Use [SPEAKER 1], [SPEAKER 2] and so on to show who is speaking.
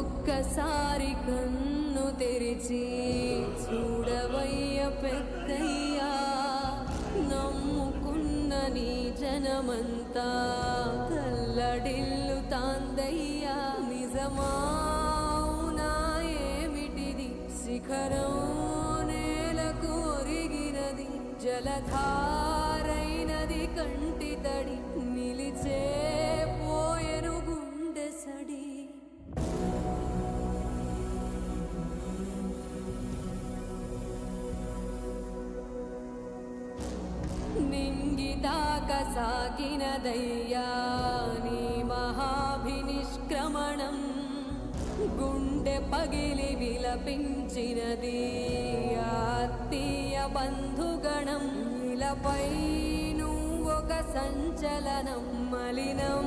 [SPEAKER 1] ఒక్కసారి కన్ను తెరిచి చూడవయ్య పెద్దయ్యా, నమ్ముకున్న నీ జనమంతా కల్లడిల్లు తాందయ్యా. నిజమావునా ఏమిటిది, శిఖరం నేలకు ఒరిగినది, జలధారైనది కంటి తడి, నిలిచే పోయెను గుండె సడి. నింగితాక సాగినదయ్యా నీ మహాభినిష్క్రమణం, గుండె పగిలి విలపించినది ఆత్మీయ బంధుగణం. ఇలపై నువ్వొక సంచలనం, మలినం